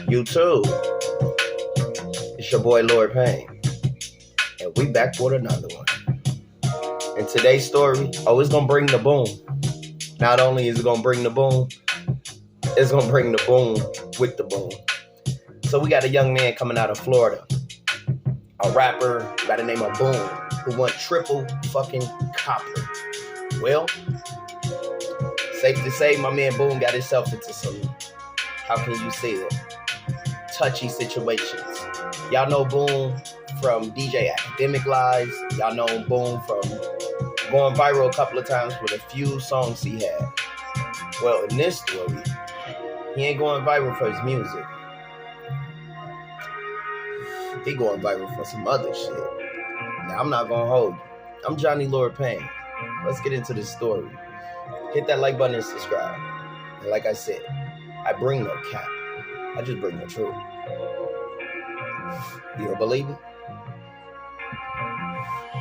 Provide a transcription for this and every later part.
YouTube. It's your boy Lord Payne, and we back with another one. And today's story, it's gonna bring the boom. Not only is it gonna bring the boom, it's gonna bring the boom with the boom. So we got a young man coming out of Florida, a rapper by the name of Boom, who won triple fucking copper. Well, safe to say, my man Boom got himself into some, how can you say it, touchy situations. Y'all know Boom from DJ Academic Lives. Y'all know Boom from going viral a couple of times with a few songs he had. Well, in this story, he ain't going viral for his music. He going viral for some other shit. Now, I'm not gonna hold you. I'm Johnny Lord Payne. Let's get into this story. Hit that like button and subscribe. And like I said, I bring no cap. I just bring the truth. You don't believe it?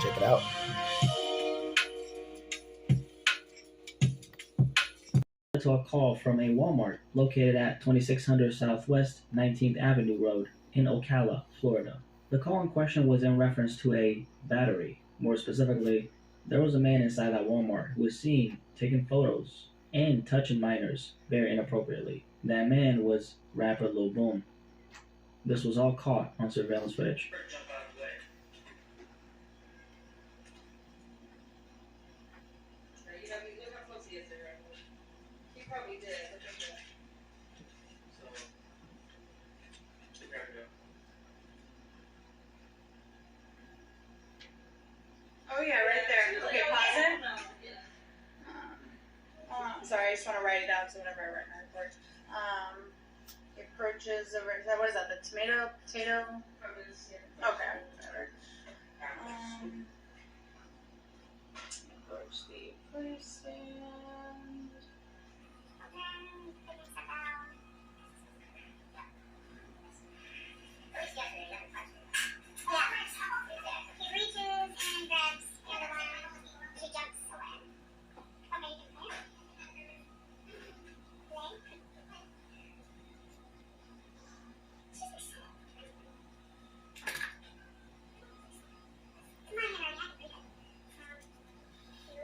Check it out. To a call from a Walmart located at 2600 Southwest 19th Avenue Road in Ocala, Florida. The call in question was in reference to a battery. More specifically, there was a man inside that Walmart who was seen taking photos and touching minors very inappropriately. That man was rapper Lil Boom. This was all caught on surveillance footage. Oh yeah, right there. Okay, pause it. Sorry, I just want to write it down so whenever I write my report. Approaches over. What is that? The potato? Okay, whatever. Approach the police stand. He reaches and grabs the other one. She jumps away.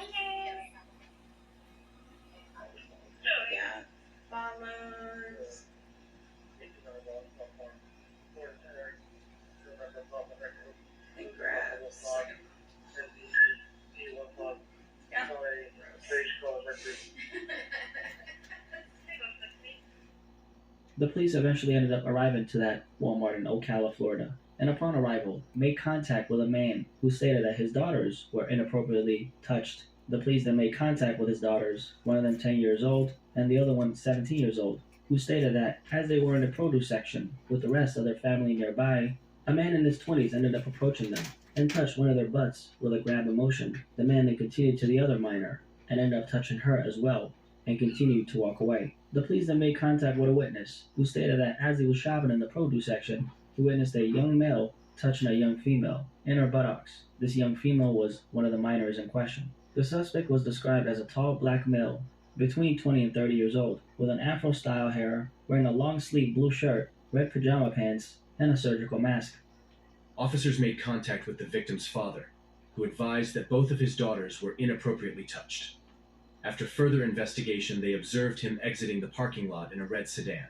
Okay, Yeah. Follows. And grabs. Yeah. The police eventually ended up arriving to that Walmart in Ocala, Florida, and upon arrival, made contact with a man who stated that his daughters were inappropriately touched. The police then made contact with his daughters, one of them 10 years old and the other one 17 years old, who stated that as they were in the produce section with the rest of their family nearby, a man in his 20s ended up approaching them and touched one of their butts with a grab motion. The man then continued to the other minor and ended up touching her as well and continued to walk away. The police then made contact with a witness who stated that as he was shopping in the produce section, he witnessed a young male touching a young female in her buttocks. This young female was one of the minors in question. The suspect was described as a tall black male between 20 and 30 years old with an afro-style hair, wearing a long-sleeved blue shirt, red pajama pants, and a surgical mask. Officers made contact with the victim's father, who advised that both of his daughters were inappropriately touched. After further investigation, they observed him exiting the parking lot in a red sedan.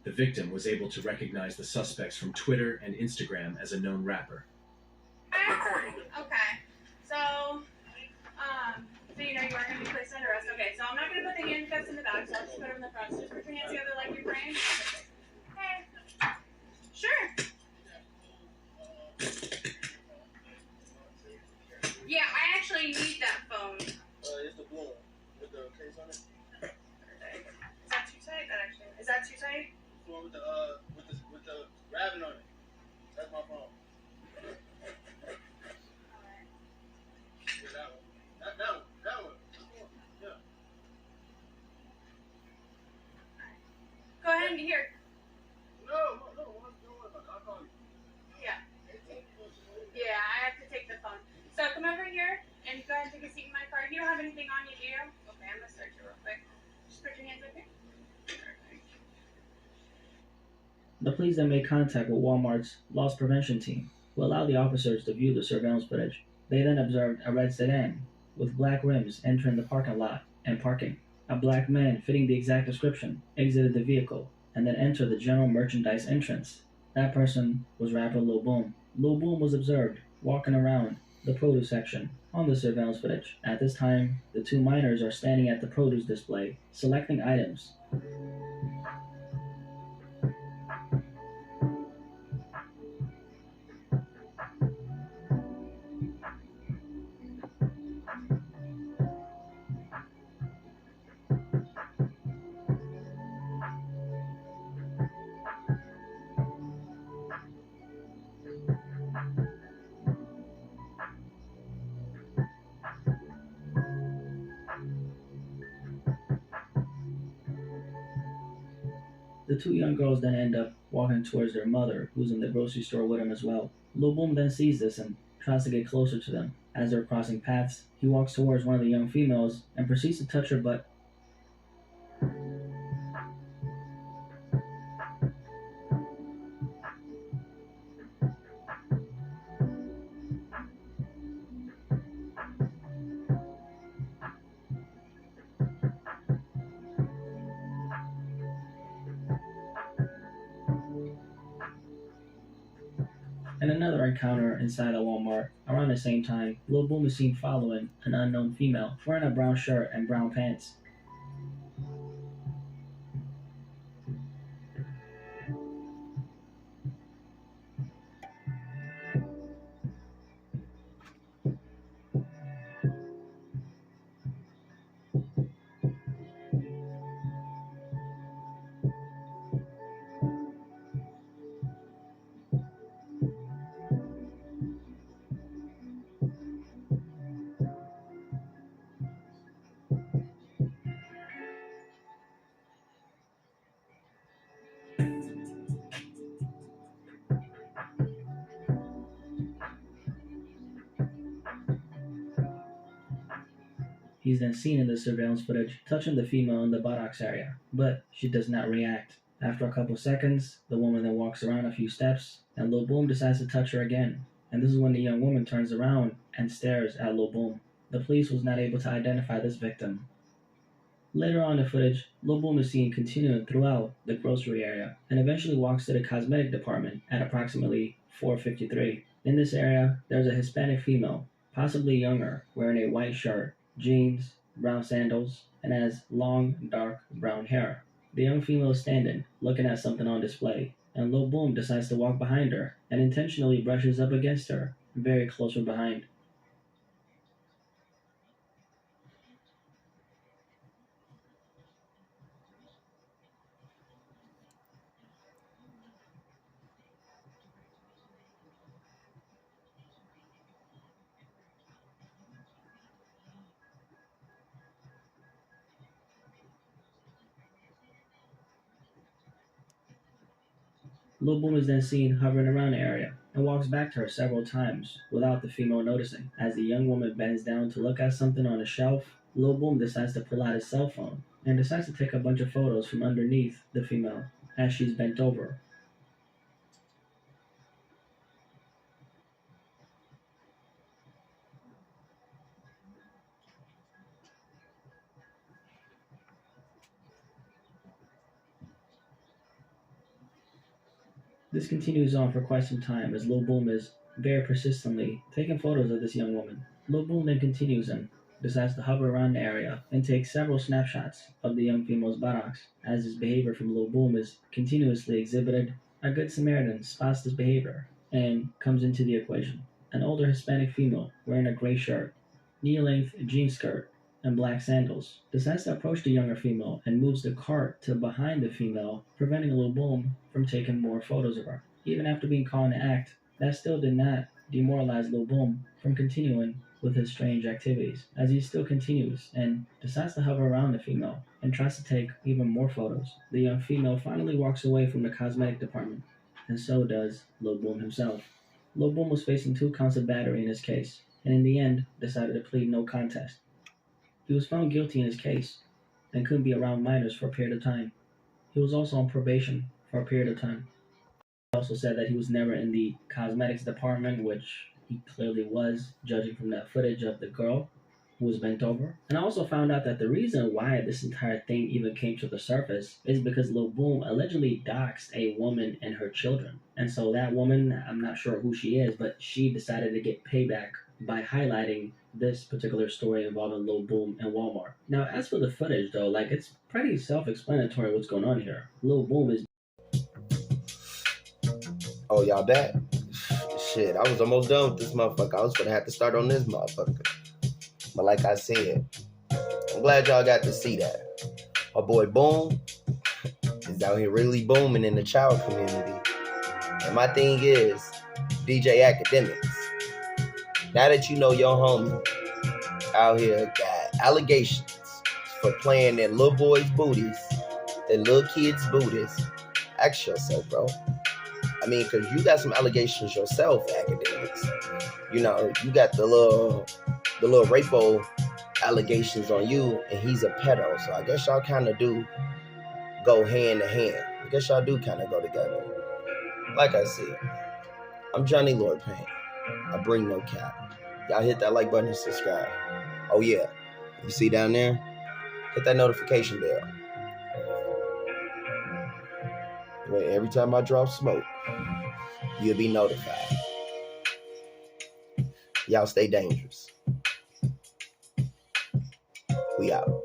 The victim was able to recognize the suspects from Twitter and Instagram as a known rapper. Okay. So you know you are going to be placed under arrest. Okay, so I'm not going to put the handcuffs in the back, so I'll just put them in the front. So just put your hands together like you're praying. Okay. Sure. Yeah, I actually need that phone. It's the blue one with the case on it. Is that too tight? Is that too tight? The one with the rabbit on it. That's my phone. Alright. Yeah, that one. That one. Yeah. Go ahead and here. No. Don't worry about it. I'll call you. Yeah. Yeah, I have to take the phone. So come over here and go ahead and take a seat in my car. You don't have anything on you, do you? Okay, I'm gonna search it real quick. Just put your hands up here. Perfect. The police then made contact with Walmart's loss prevention team, who allowed the officers to view the surveillance footage. They then observed a red sedan with black rims entering the parking lot and parking. A black man fitting the exact description exited the vehicle and then entered the general merchandise entrance. That person was rapper Lil Boom. Lil Boom was observed walking around the produce section on the surveillance footage. At this time, the two minors are standing at the produce display, selecting items. The two young girls then end up walking towards their mother, who's in the grocery store with them as well. Lil Boom then sees this and tries to get closer to them. As they're crossing paths, he walks towards one of the young females and proceeds to touch her butt. In another encounter inside a Walmart, around the same time, Lil Boom is seen following an unknown female wearing a brown shirt and brown pants. He's then seen in the surveillance footage touching the female in the buttocks area, but she does not react. After a couple seconds, the woman then walks around a few steps, and Lil Boom decides to touch her again. And this is when the young woman turns around and stares at Lil Boom. The police was not able to identify this victim. Later on in the footage, Lil Boom is seen continuing throughout the grocery area and eventually walks to the cosmetic department at approximately 4:53. In this area, there's a Hispanic female, possibly younger, wearing a white shirt, jeans, brown sandals, and has long, dark brown hair. The young female is standing, looking at something on display, and Lil Boom decides to walk behind her and intentionally brushes up against her, very close from behind. Lil Boom is then seen hovering around the area and walks back to her several times without the female noticing. As the young woman bends down to look at something on a shelf, Lil Boom decides to pull out his cell phone and decides to take a bunch of photos from underneath the female as she's bent over. This continues on for quite some time as Lil Boom is very persistently taking photos of this young woman. Lil Boom then continues and decides to hover around the area and take several snapshots of the young female's buttocks. As this behavior from Lil Boom is continuously exhibited, a good Samaritan spots this behavior and comes into the equation. An older Hispanic female wearing a gray shirt, knee-length jean skirt, and black sandals, decides to approach the younger female and moves the cart to behind the female, preventing Lil Boom from taking more photos of her. Even after being caught in the act, that still did not demoralize Lil Boom from continuing with his strange activities, as he still continues and decides to hover around the female and tries to take even more photos. The young female finally walks away from the cosmetic department, and so does Lil Boom himself. Lil Boom was facing 2 counts of battery in his case, and in the end decided to plead no contest. He was found guilty in his case and couldn't be around minors for a period of time. He was also on probation for a period of time. Also said that he was never in the cosmetics department, which he clearly was, judging from that footage of the girl who was bent over. And I also found out that the reason why this entire thing even came to the surface is because Lil Boom allegedly doxed a woman and her children. And so that woman, I'm not sure who she is, but she decided to get payback by highlighting this particular story involving Lil Boom and Walmart. Now, as for the footage, though, like it's pretty self-explanatory what's going on here. Lil Boom is Oh, y'all back? Shit, I was almost done with this motherfucker. I was gonna have to start on this motherfucker. But like I said, I'm glad y'all got to see that. Our boy Boom is out here really booming in the child community. And my thing is, DJ Academics, now that you know your homie out here got allegations for playing their little boys' booties, their little kids' booties, ask yourself, bro. I mean, because you got some allegations yourself, Academics. You know, you got the little rapo allegations on you, and he's a pedo. So I guess y'all kind of do go hand to hand. I guess y'all do kind of go together. Like I said, I'm Johnny Lord Payne. I bring no cap. Y'all hit that like button and subscribe. Oh yeah, you see down there? Hit that notification bell. Wait, every time I drop smoke, you'll be notified. Y'all stay dangerous. We out.